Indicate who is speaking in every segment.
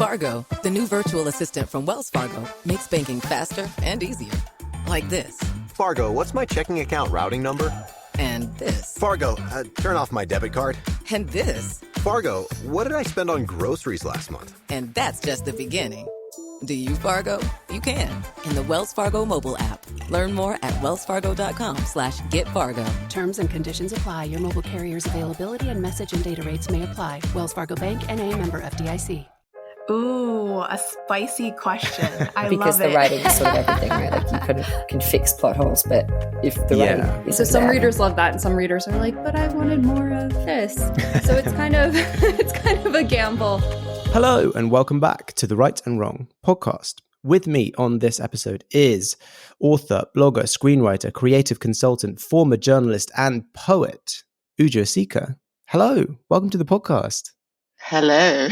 Speaker 1: Fargo, the new virtual assistant from Wells Fargo, makes banking faster and easier. Like this.
Speaker 2: Fargo, what's my checking account routing number?
Speaker 1: And this.
Speaker 2: Fargo, turn off my debit card.
Speaker 1: And this.
Speaker 2: Fargo, what did I spend on groceries last month?
Speaker 1: And that's just the beginning. Do you, Fargo? You can. In the Wells Fargo mobile app. Learn more at wellsfargo.com/getfargo.
Speaker 3: Terms and conditions apply. Your mobile carrier's availability and message and data rates may apply. Wells Fargo Bank, N.A., member FDIC.
Speaker 4: Ooh, a spicy question. I
Speaker 5: because
Speaker 4: love
Speaker 5: the
Speaker 4: it.
Speaker 5: writing is sort of everything, right? Like you can fix plot holes, but if the writing is
Speaker 6: so some
Speaker 5: there,
Speaker 6: readers love that, and some readers are like, "But I wanted more of this." So it's kind of a gamble.
Speaker 7: Hello and welcome back to the Right and Wrong podcast. With me on this episode is author, blogger, screenwriter, creative consultant, former journalist, and poet Uju Asika. Hello, welcome to the podcast.
Speaker 8: Hello.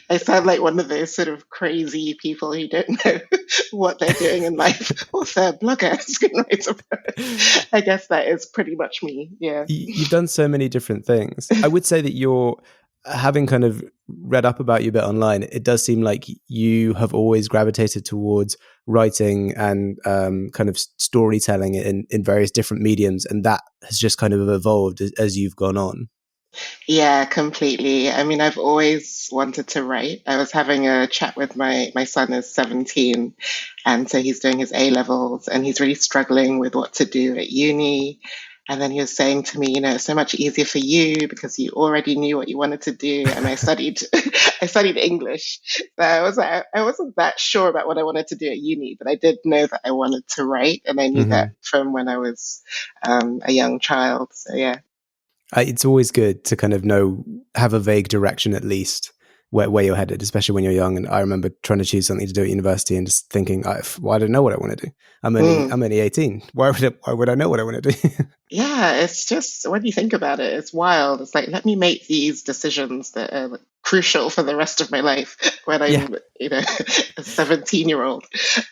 Speaker 8: I sound like one of those sort of crazy people who don't know what they're doing in life. Author, blogger, screenwriter. I guess that is pretty much me. Yeah.
Speaker 7: You've done so many different things. I would say that you're, having kind of read up about you a bit online, it does seem like you have always gravitated towards writing and kind of storytelling in various different mediums. And that has just kind of evolved as you've gone on.
Speaker 8: Yeah, completely. I mean, I've always wanted to write. I was having a chat with my son is 17, and so he's doing his A-levels and he's really struggling with what to do at uni. And then he was saying to me, it's so much easier for you because you already knew what you wanted to do. And I studied English. So I wasn't that sure about what I wanted to do at uni, but I did know that I wanted to write, and I knew that from when I was a young child. So yeah.
Speaker 7: It's always good to kind of have a vague direction at least where you're headed, especially when you're young. And I remember trying to choose something to do at university and just thinking, I don't know what I want to do. I'm only 18. Why would I know what I want to do?
Speaker 8: Yeah, it's just, when you think about it, it's wild. It's like, let me make these decisions that are crucial for the rest of my life when I'm, a 17-year-old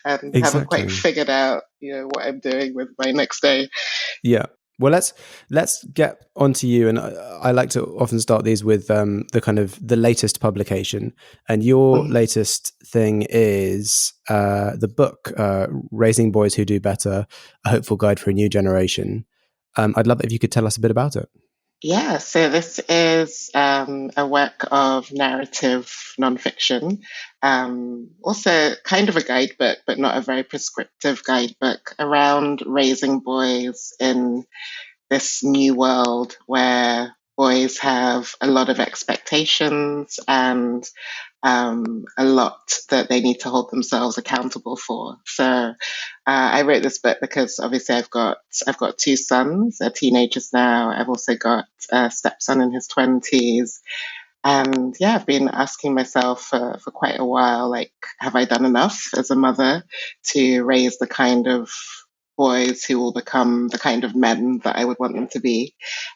Speaker 8: and haven't quite figured out, what I'm doing with my next day.
Speaker 7: Yeah. Well, let's get onto you, and I like to often start these with the latest publication, and your latest thing is the book "Raising Boys Who Do Better: A Hopeful Guide for a New Generation." I'd love it if you could tell us a bit about it.
Speaker 8: Yeah, so this is a work of narrative nonfiction, also kind of a guidebook, but not a very prescriptive guidebook around raising boys in this new world where boys have a lot of expectations and a lot that they need to hold themselves accountable for. So I wrote this book because obviously I've got two sons, they're teenagers now. I've also got a stepson in his 20s. And yeah, I've been asking myself for quite a while, like, have I done enough as a mother to raise the kind of boys who will become the kind of men that I would want them to be?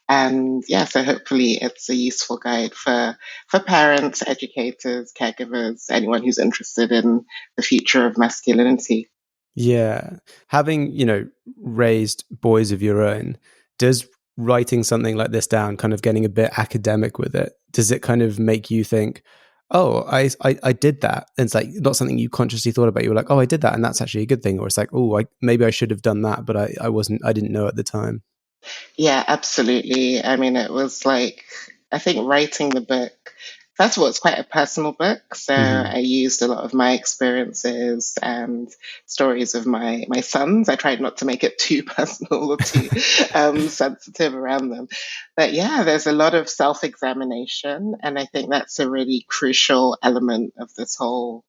Speaker 8: And yeah, so hopefully it's a useful guide for parents, educators, caregivers, anyone who's interested in the future of masculinity.
Speaker 7: Yeah. Having, raised boys of your own, does writing something like this down, kind of getting a bit academic with it, does it kind of make you think, oh, I did that? And it's like not something you consciously thought about. You were like, oh, I did that, and that's actually a good thing. Or it's like, oh, maybe I should have done that, but I didn't know at the time.
Speaker 8: Yeah, absolutely. I mean, it was like, I think writing the book, first of all, it's quite a personal book. So I used a lot of my experiences and stories of my sons. I tried not to make it too personal or too sensitive around them. But yeah, there's a lot of self-examination. And I think that's a really crucial element of this whole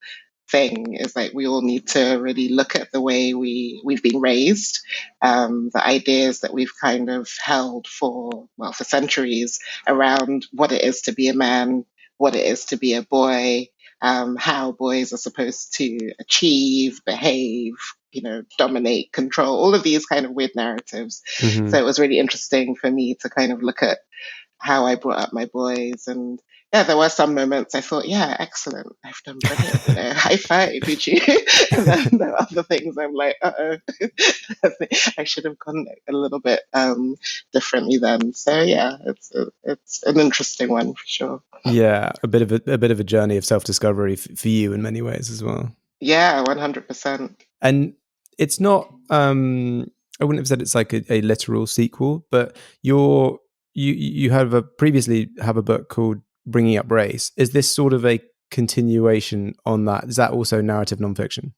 Speaker 8: thing, is like we all need to really look at the way we've been raised, the ideas that we've kind of held for centuries around what it is to be a man, what it is to be a boy, how boys are supposed to achieve, behave, dominate, control, all of these kind of weird narratives. So it was really interesting for me to kind of look at how I brought up my boys and yeah, there were some moments I thought, yeah, excellent, I've done brilliant, high five, Uju. And then there are other things I'm like, uh-oh, I should have gone a little bit differently then. So yeah, it's an interesting one for sure.
Speaker 7: Yeah, a bit of a journey of self-discovery for you in many ways as well.
Speaker 8: Yeah, 100%.
Speaker 7: And it's not I wouldn't have said it's like a literal sequel, but you previously have a book called Bringing Up Race. Is this sort of a continuation on that? Is that also narrative nonfiction?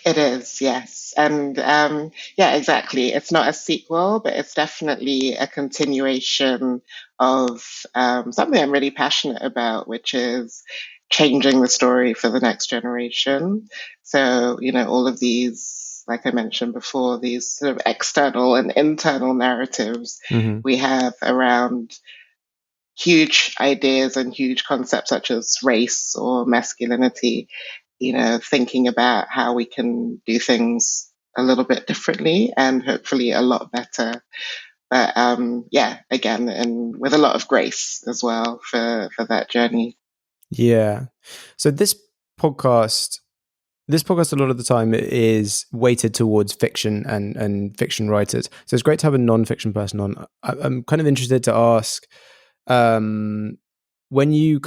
Speaker 8: It is, yes. And yeah, exactly. It's not a sequel, but it's definitely a continuation of something I'm really passionate about, which is changing the story for the next generation. So, all of these, like I mentioned before, these sort of external and internal narratives we have around huge ideas and huge concepts such as race or masculinity, thinking about how we can do things a little bit differently and hopefully a lot better. But yeah, again, and with a lot of grace as well for that journey.
Speaker 7: Yeah. So this podcast a lot of the time is weighted towards fiction and fiction writers. So it's great to have a non-fiction person on. I'm kind of interested to ask, when you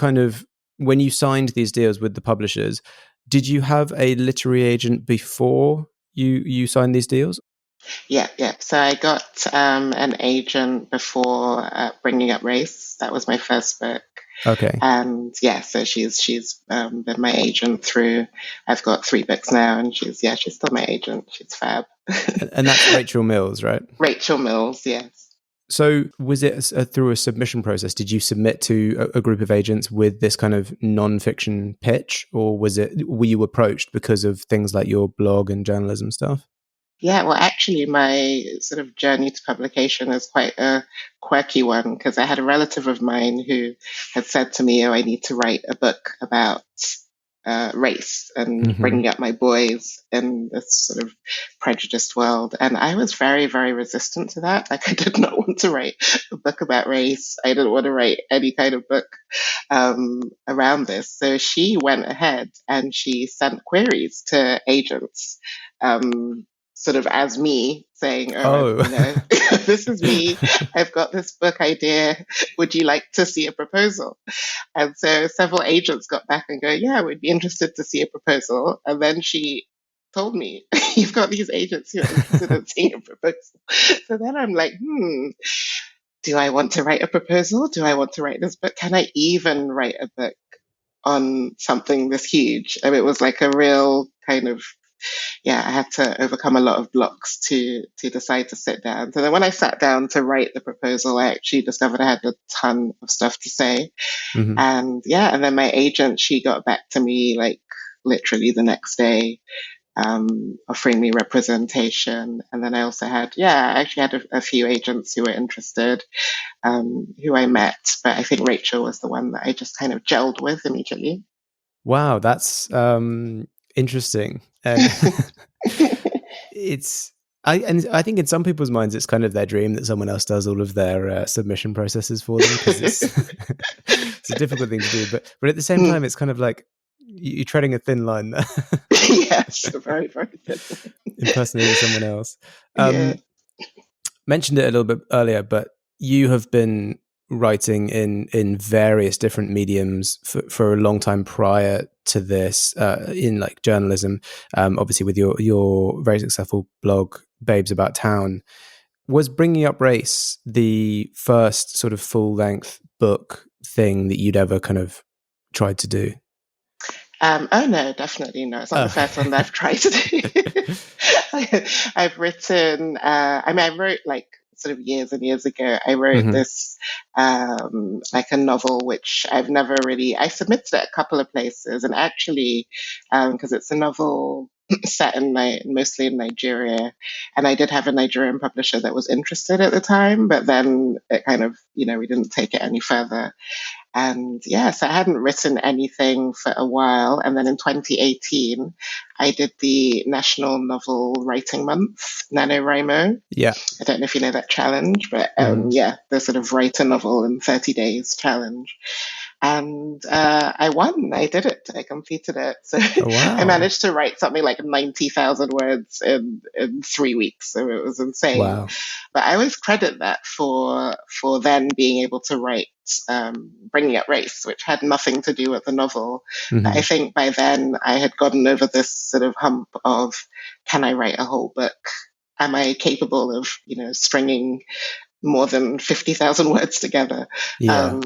Speaker 7: signed these deals with the publishers, did you have a literary agent before you signed these deals?
Speaker 8: Yeah. So I got an agent before Bringing Up Race. That was my first book.
Speaker 7: Okay.
Speaker 8: And yeah, so she's been my agent through. I've got 3 books now, and she's still my agent. She's fab.
Speaker 7: And that's Rachel Mills, right?
Speaker 8: Rachel Mills, yes.
Speaker 7: So was it through a submission process? Did you submit to a group of agents with this kind of non-fiction pitch, or were you approached because of things like your blog and journalism stuff?
Speaker 8: Yeah, well, actually, my sort of journey to publication is quite a quirky one, because I had a relative of mine who had said to me, I need to write a book about race and bringing up my boys in this sort of prejudiced world. And I was very, very resistant to that. Like, I did not want to write a book about race. I didn't want to write any kind of book around this. So she went ahead and she sent queries to agents, sort of as me, saying, this is me. I've got this book idea. Would you like to see a proposal? And so several agents got back and go, yeah, we'd be interested to see a proposal. And then she told me, you've got these agents who are interested in seeing a proposal. So then I'm like, do I want to write a proposal? Do I want to write this book? Can I even write a book on something this huge? I mean, it was like a real kind of, I had to overcome a lot of blocks to decide to sit down. So then when I sat down to write the proposal, I actually discovered I had a ton of stuff to say. And then my agent, she got back to me like literally the next day, offering me representation. And then I also had, I actually had a few agents who were interested, who I met, but I think Rachel was the one that I just kind of gelled with immediately.
Speaker 7: Wow, that's interesting. And I think in some people's minds it's kind of their dream that someone else does all of their submission processes for them, because it's a difficult thing to do. But at the same time, it's kind of like you're treading a thin line there.
Speaker 8: Yes, very, very thin.
Speaker 7: Impersonating someone else. Mentioned it a little bit earlier, but you have been writing in various different mediums for a long time prior to this, in like journalism, obviously with your very successful blog Babes About Town. Was Bringing Up Race the first sort of full-length book thing that you'd ever kind of tried to do?
Speaker 8: Oh no, definitely not. It's not the first one that I've tried to do. I've written, I wrote like sort of years and years ago, I wrote this, like a novel, which I've never really, I submitted it a couple of places, and actually, because it's a novel set mostly in Nigeria, and I did have a Nigerian publisher that was interested at the time, but then it kind of, we didn't take it any further. And so I hadn't written anything for a while. And then in 2018, I did the National Novel Writing Month, NaNoWriMo.
Speaker 7: Yeah.
Speaker 8: I don't know if you know that challenge, but the sort of write a novel in 30 days challenge. And I won. I did it. I completed it. So
Speaker 7: Oh, wow.
Speaker 8: I managed to write something like 90,000 words in 3 weeks. So it was insane.
Speaker 7: Wow.
Speaker 8: But I always credit that for then being able to write Bringing Up Race, which had nothing to do with the novel.
Speaker 7: Mhm.
Speaker 8: But I think by then I had gotten over this sort of hump of, can I write a whole book? Am I capable of, stringing more than 50,000 words together?
Speaker 7: Yeah.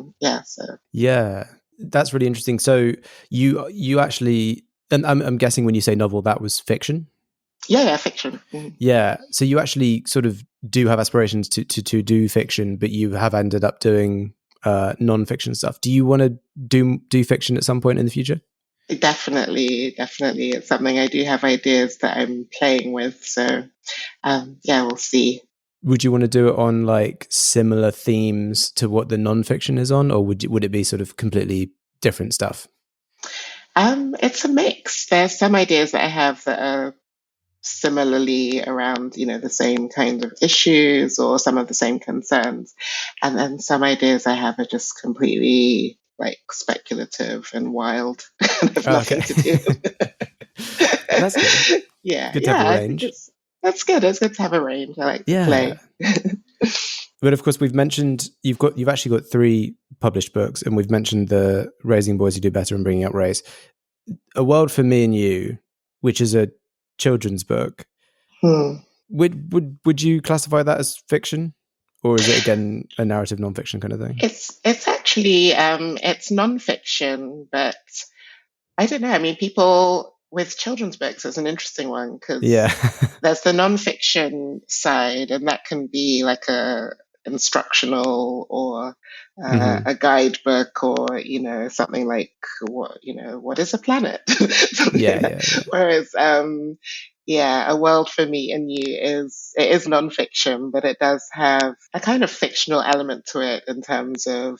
Speaker 8: So.
Speaker 7: Yeah. That's really interesting. So you actually, and I'm guessing when you say novel, that was fiction?
Speaker 8: Yeah, fiction. Mm.
Speaker 7: Yeah. So you actually sort of do have aspirations to do fiction, but you have ended up doing non-fiction stuff. Do you want to do fiction at some point in the future?
Speaker 8: Definitely. It's something I do have ideas that I'm playing with. So, we'll see.
Speaker 7: Would you want to do it on like similar themes to what the non-fiction is on, or would it be sort of completely different stuff?
Speaker 8: It's a mix. There's some ideas that I have that are similarly around, the same kind of issues or some of the same concerns. And then some ideas I have are just completely like speculative and wild and have nothing to do.
Speaker 7: That's good.
Speaker 8: Yeah.
Speaker 7: Good to have a range.
Speaker 8: That's good. It's good to have a range. I like to play.
Speaker 7: But of course, we've mentioned you've actually got 3 published books, and we've mentioned the Raising Boys Who Do Better and Bringing Up Race. A World for Me and You, which is a children's book. Would you classify that as fiction, or is it again a narrative nonfiction kind of thing?
Speaker 8: It's actually it's nonfiction, but I don't know. I mean, people with children's books is an interesting one because there's the nonfiction side, and that can be like a instructional or a guidebook, or something like what is a planet? Whereas A World for Me and You is nonfiction, but it does have a kind of fictional element to it in terms of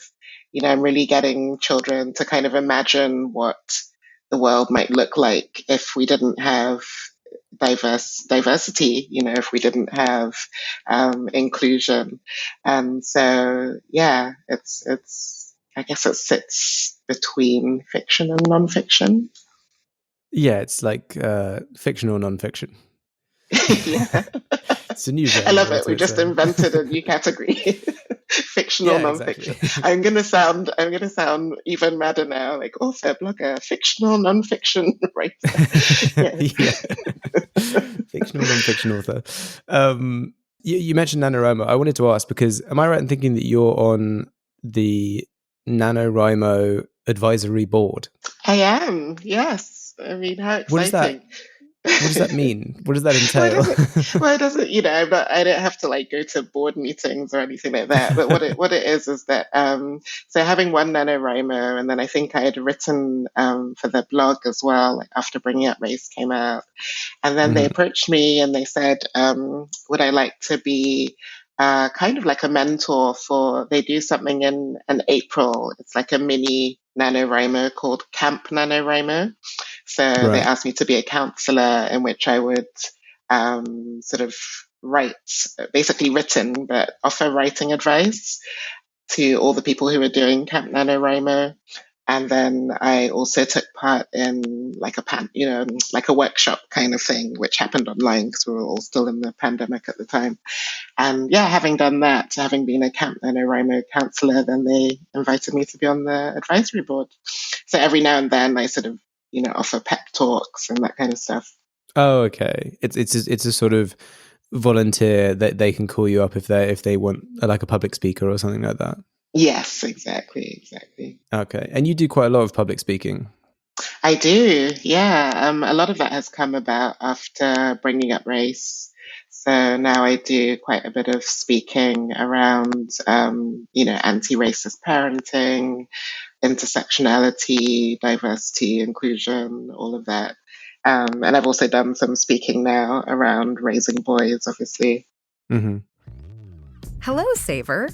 Speaker 8: I'm really getting children to kind of imagine what the world might look like if we didn't have diversity, if we didn't have inclusion. And so, it's I guess it sits between fiction and nonfiction.
Speaker 7: Yeah, it's like fiction or nonfiction.
Speaker 8: Yeah.
Speaker 7: It's a new genre.
Speaker 8: I love it. We just invented a new category. Fictional, nonfiction. Exactly. I'm gonna sound even madder now, like author, blogger, fictional, nonfiction writer.
Speaker 7: Fictional, nonfiction author. You mentioned NaNoWriMo. I wanted to ask, because am I right in thinking that you're on the NaNoWriMo advisory board?
Speaker 8: I am, yes. I mean, how exciting.
Speaker 7: What does that mean? What does that entail?
Speaker 8: Well, it doesn't, I don't have to like go to board meetings or anything like that. But what it is that, so having one NaNoWriMo, and then I think I had written for the blog as well, like after Bringing Up Race came out. And then they approached me and they said, would I like to be kind of like a mentor they do something in April. It's like a mini NaNoWriMo called Camp NaNoWriMo. So they asked me to be a counselor in which I would sort of write, basically written, but offer writing advice to all the people who were doing Camp NaNoWriMo. And then I also took part in like a workshop kind of thing, which happened online because we were all still in the pandemic at the time. And having done that, having been a Camp NaNoWriMo counselor, then they invited me to be on the advisory board. So every now and then I sort of, offer pep talks and that kind of stuff.
Speaker 7: Oh, okay. It's a sort of volunteer that they can call you up if they want like a public speaker or something like that.
Speaker 8: Yes, exactly.
Speaker 7: Okay. And you do quite a lot of public speaking.
Speaker 8: I do, yeah. A lot of that has come about after Bringing Up Race. So now I do quite a bit of speaking around, anti-racist parenting, intersectionality, diversity, inclusion, all of that. And I've also done some speaking now around raising boys, obviously.
Speaker 7: Mm-hmm.
Speaker 9: Hello, Saver.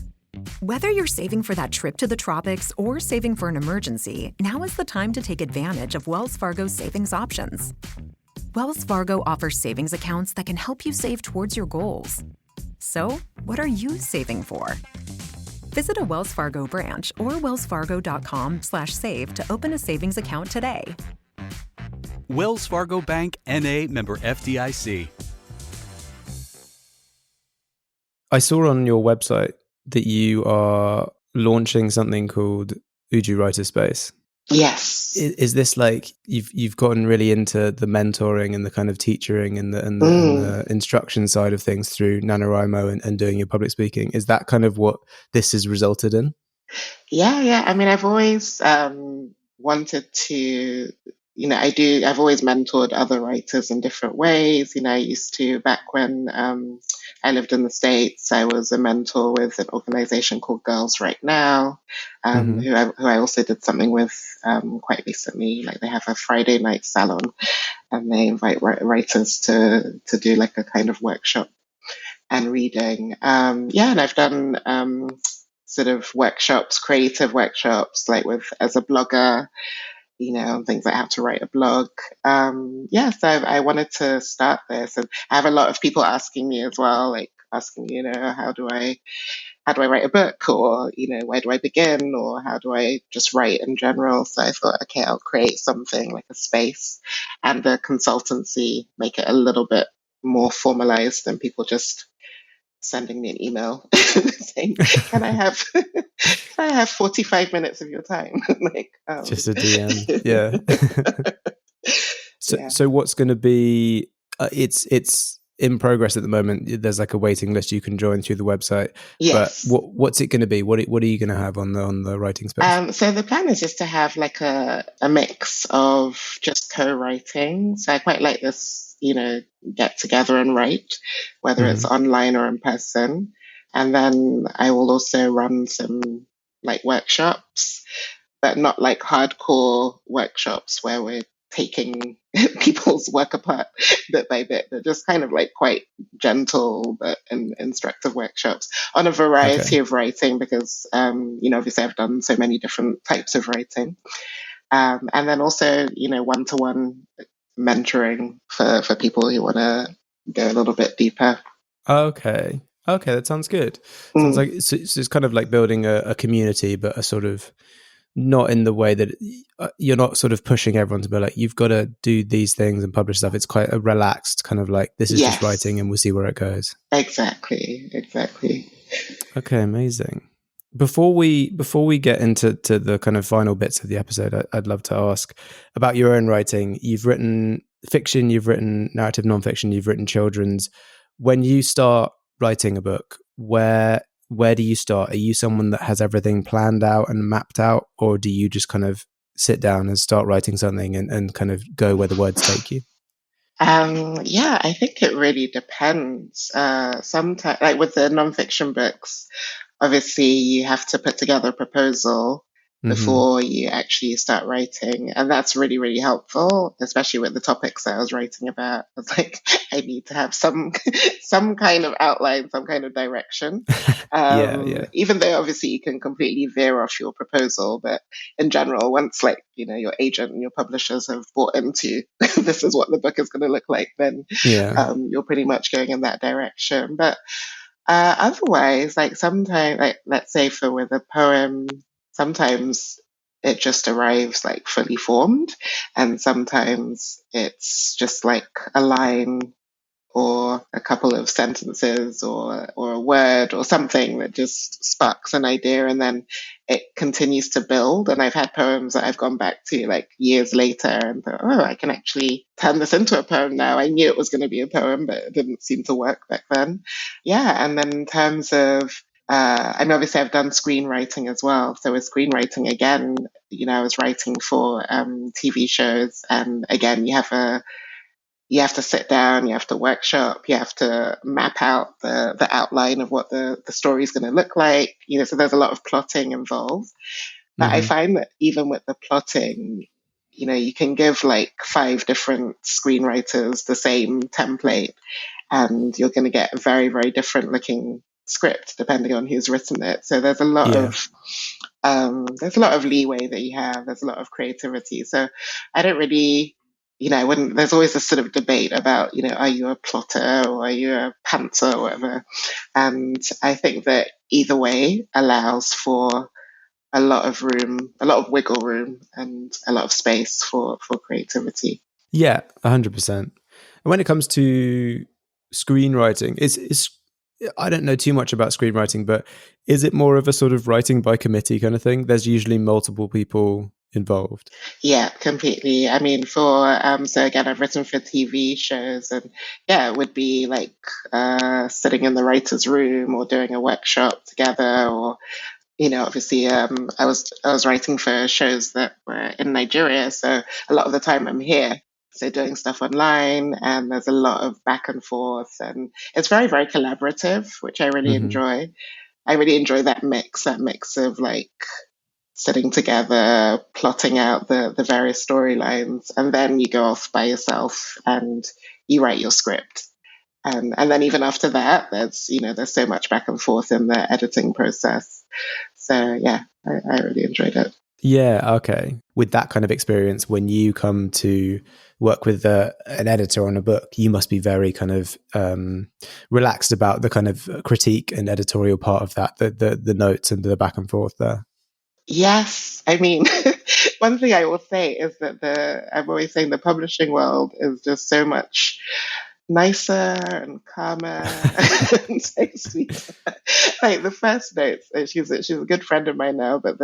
Speaker 9: Whether you're saving for that trip to the tropics or saving for an emergency, now is the time to take advantage of Wells Fargo's savings options. Wells Fargo offers savings accounts that can help you save towards your goals. So, what are you saving for? Visit a Wells Fargo branch or wellsfargo.com/save to open a savings account today.
Speaker 10: Wells Fargo Bank, N.A., member FDIC.
Speaker 7: I saw on your website that you are launching something called Uju Writer Space.
Speaker 8: Yes.
Speaker 7: Is this like you've gotten really into the mentoring and the kind of teaching and the instruction side of things through NaNoWriMo and doing your public speaking? Is that kind of what this has resulted in?
Speaker 8: Yeah. I mean, I've always wanted to, I've always mentored other writers in different ways. I used to, back when I lived in the States, I was a mentor with an organization called Girls Right Now, who I also did something with quite recently. Like, they have a Friday night salon, and they invite writers to do like a kind of workshop and reading. And I've done sort of workshops, creative workshops, like as a blogger, things like how to write a blog. So I wanted to start this, and I have a lot of people asking me as well, like asking, how do I write a book, or, where do I begin, or how do I just write in general? So I thought, okay, I'll create something like a space, and the consultancy, make it a little bit more formalized than people just sending me an email saying, can I have 45 minutes of your time? Like,
Speaker 7: just a DM. Yeah. So what's going to be, it's in progress at the moment. There's like a waiting list you can join through the website.
Speaker 8: Yes.
Speaker 7: But what's it going to be? What are you going to have on the writing space?
Speaker 8: So the plan is just to have like a mix of just co-writing. So I quite like this, get together and write, whether it's online or in person. And then I will also run some like workshops, but not like hardcore workshops where we're taking people's work apart bit by bit. They're just kind of like quite gentle but instructive workshops on a variety of writing, because, obviously I've done so many different types of writing. And then also, one-to-one mentoring for people who want to go a little bit deeper.
Speaker 7: Okay, that sounds good. Sounds like it's kind of like building a community, but a sort of, not in the way that you're not sort of pushing everyone to be like, you've got to do these things and publish stuff. It's quite a relaxed kind of like, this is just writing and we'll see where it goes.
Speaker 8: Exactly.
Speaker 7: Okay, amazing. Before we get into the kind of final bits of the episode, I'd love to ask about your own writing. You've written fiction, you've written narrative nonfiction, you've written children's. When you start writing a book, where do you start? Are you someone that has everything planned out and mapped out, or do you just kind of sit down and start writing something and kind of go where the words take you?
Speaker 8: I think it really depends. Sometimes, like with the nonfiction books, obviously you have to put together a proposal before you actually start writing. And that's really, really helpful, especially with the topics that I was writing about. I was like, I need to have some kind of outline, some kind of direction. Even though obviously you can completely veer off your proposal, but in general, once like, your agent and your publishers have bought into this is what the book is going to look like, then you're pretty much going in that direction. But otherwise, like sometimes, like let's say with a poem, sometimes it just arrives like fully formed, and sometimes it's just like a line or a couple of sentences or a word or something that just sparks an idea, and then it continues to build. And I've had poems that I've gone back to like years later and thought, oh, I can actually turn this into a poem now. I knew it was going to be a poem, but it didn't seem to work back then. And then in terms of and obviously I've done screenwriting as well. So with screenwriting, again, I was writing for TV shows, and again, you have to sit down, you have to workshop, you have to map out the outline of what the story is going to look like. So there's a lot of plotting involved. But I find that even with the plotting, you can give like 5 different screenwriters the same template, and you're going to get a very, very different looking script depending on who's written it. So there's a lot of leeway that you have. There's a lot of creativity. So I don't really I wouldn't, there's always this sort of debate about, are you a plotter or are you a pantser or whatever? And I think that either way allows for a lot of room, a lot of wiggle room and a lot of space for creativity.
Speaker 7: Yeah, 100%. And when it comes to screenwriting, it's I don't know too much about screenwriting, but is it more of a sort of writing by committee kind of thing? There's usually multiple people involved.
Speaker 8: Yeah, completely. I mean, so again, I've written for TV shows, and yeah, it would be like sitting in the writer's room or doing a workshop together, or obviously, I was writing for shows that were in Nigeria, so a lot of the time I'm here, so doing stuff online, and there's a lot of back and forth, and it's very, very collaborative, which I really enjoy. I really enjoy that mix of like sitting together, plotting out the various storylines, and then you go off by yourself and you write your script. And then even after that, there's so much back and forth in the editing process. So yeah, I really enjoyed it.
Speaker 7: Yeah, okay. With that kind of experience, when you come to work with an editor on a book, you must be very kind of relaxed about the kind of critique and editorial part of that, the notes and the back and forth there.
Speaker 8: Yes. I mean, one thing I will say is that I'm always saying the publishing world is just so much nicer and calmer and so sweet. Like the first notes, she's a good friend of mine now, but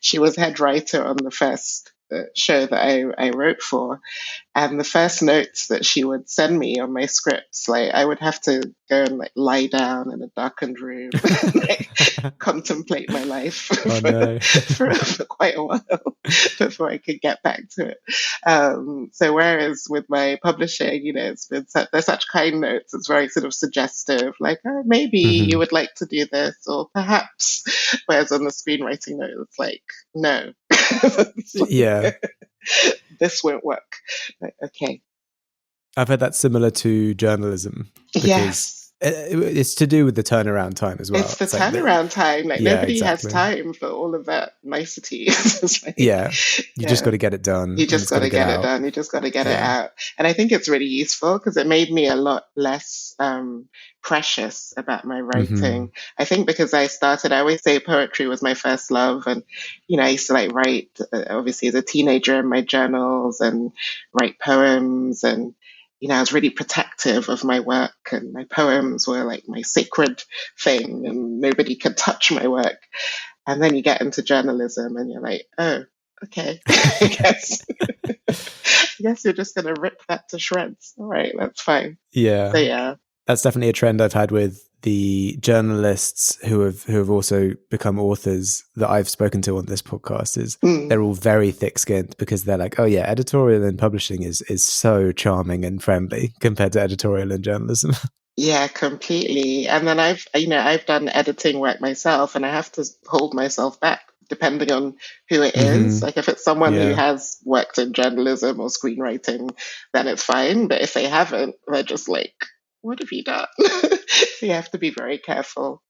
Speaker 8: she was head writer on the first show that I wrote for. And the first notes that she would send me on my scripts, like I would have to go and like lie down in a darkened room and like contemplate my life for quite a while before I could get back to it. So whereas with my publishing, it's been they're such kind notes. It's very sort of suggestive, like, oh, maybe you would like to do this, or perhaps. Whereas on the screenwriting note, it's like, no.
Speaker 7: Yeah.
Speaker 8: This won't work. Like, okay.
Speaker 7: I've heard that's similar to journalism. Because it's to do with the turnaround time as well.
Speaker 8: It's the turnaround time. Like nobody has time for all of that nicety. Like,
Speaker 7: you just got to get it done.
Speaker 8: You just got to get it done. You just got to get it out. And I think it's really useful because it made me a lot less precious about my writing. I think because I always say poetry was my first love, and I used to like write obviously as a teenager in my journals and write poems, and I was really protective of my work, and my poems were like my sacred thing, and nobody could touch my work. And then you get into journalism, and you're like, oh, okay, I guess you're just going to rip that to shreds. All right, that's fine.
Speaker 7: Yeah.
Speaker 8: So yeah.
Speaker 7: That's definitely a trend I've had with the journalists who have also become authors that I've spoken to on this podcast. Is they're all very thick-skinned because they're like, oh yeah, editorial and publishing is so charming and friendly compared to editorial and journalism.
Speaker 8: Yeah, completely. And then I've done editing work myself, and I have to hold myself back depending on who it is. Like if it's someone who has worked in journalism or screenwriting, then it's fine. But if they haven't, they're just like, what have you done? So you have to be very careful.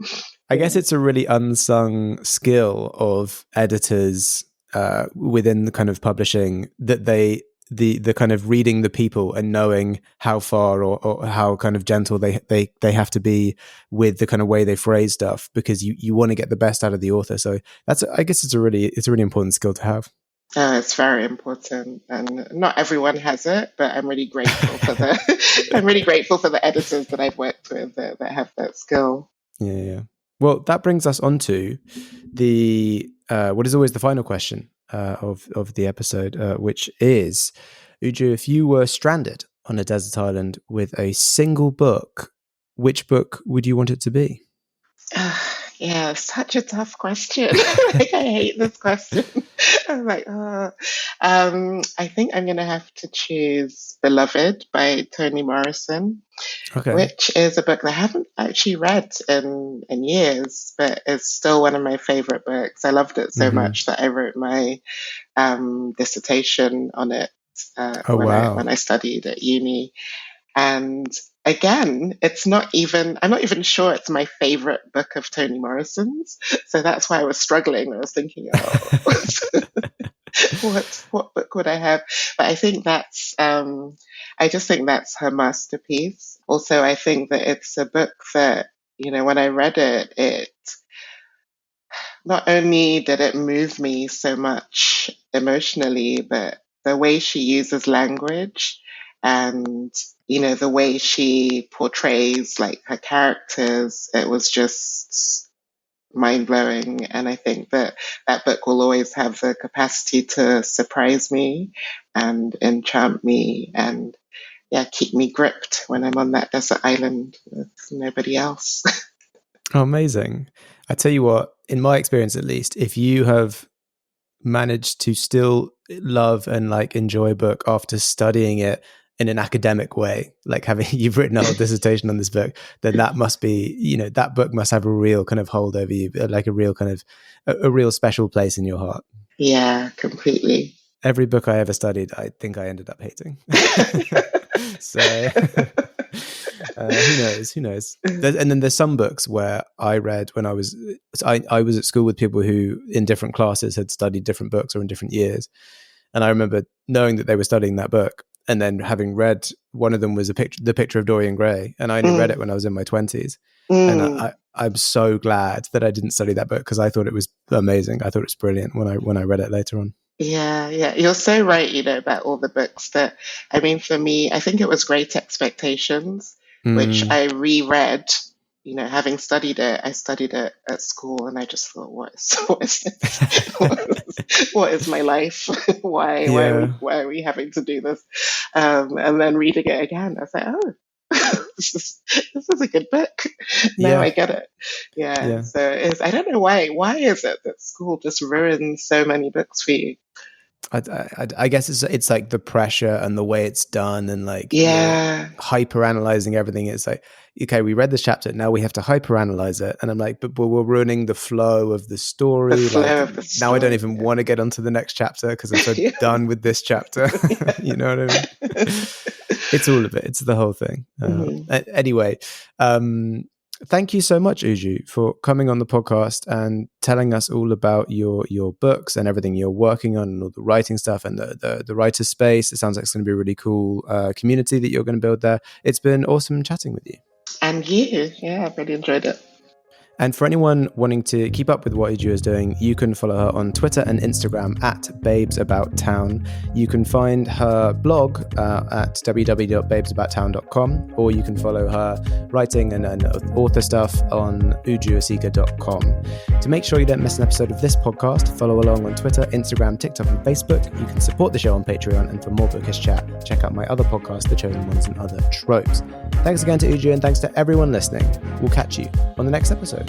Speaker 7: I guess it's a really unsung skill of editors within the kind of publishing, that the kind of reading the people and knowing how far or how kind of gentle they have to be with the kind of way they phrase stuff, because you want to get the best out of the author. So I guess it's a really important skill to have.
Speaker 8: It's very important, and not everyone has it, but I'm really grateful for the editors that I've worked with that have that skill.
Speaker 7: Yeah. Well, that brings us on to the what is always the final question of the episode, which is, Uju, if you were stranded on a desert island with a single book, which book would you want it to be?
Speaker 8: Yeah, such a tough question. Like, I hate this question. I'm like, I think I'm going to have to choose Beloved by Toni Morrison, which is a book that I haven't actually read in years, but it's still one of my favorite books. I loved it so much that I wrote my dissertation on it when I studied at uni. And again, I'm not even sure it's my favorite book of Toni Morrison's. So that's why I was struggling. I was thinking, what book would I have? But I think that's I just think that's her masterpiece. Also, I think that it's a book that, when I read it, it not only did it move me so much emotionally, but the way she uses language and, the way she portrays like her characters, it was just mind blowing. And I think that that book will always have the capacity to surprise me and enchant me and keep me gripped when I'm on that desert island with nobody else.
Speaker 7: Oh, amazing. I tell you what, in my experience at least, if you have managed to still love and like enjoy a book after studying it in an academic way, like you've written a whole dissertation on this book, then that must be, that book must have a real kind of hold over you, like a real kind of a real special place in your heart.
Speaker 8: Yeah, completely.
Speaker 7: Every book I ever studied, I think I ended up hating. So who knows? And then there's some books where I read when I was at school with people who in different classes had studied different books or in different years. And I remember knowing that they were studying that book and then having read, one of them was the picture of Dorian Gray. And I only read it when I was in my 20s. And I'm so glad that I didn't study that book because I thought it was amazing. I thought it was brilliant when I read it later on.
Speaker 8: Yeah. You're so right, about all the books that, for me, I think it was Great Expectations, which I reread, having studied it. I studied it at school and I just thought, what is this? What is my life? Why are we having to do this? And then reading it again, I was like, oh, this is a good book. Now I get it. Yeah. So I don't know why. Why is it that school just ruins so many books for you?
Speaker 7: I guess it's like the pressure and the way it's done and like hyper analyzing everything. It's like, okay, we read this chapter, now we have to hyper analyze it, and I'm like, but we're ruining the flow of the story. Now I don't even want to get onto the next chapter because I'm so done with this chapter. You know what I mean? It's all of it. It's the whole thing. Anyway, thank you so much, Uju, for coming on the podcast and telling us all about your books and everything you're working on and all the writing stuff and the writer space. It sounds like it's going to be a really cool community that you're going to build there. It's been awesome chatting with you.
Speaker 8: And you. Yeah, I've really enjoyed it.
Speaker 7: And for anyone wanting to keep up with what Uju is doing, you can follow her on Twitter and Instagram at babesabouttown. You can find her blog at www.babesabouttown.com, or you can follow her writing and author stuff on ujuasika.com. To make sure you don't miss an episode of this podcast, follow along on Twitter, Instagram, TikTok, and Facebook. You can support the show on Patreon, and for more bookish chat, check out my other podcast, The Chosen Ones and Other Tropes. Thanks again to Uju, and thanks to everyone listening. We'll catch you on the next episode.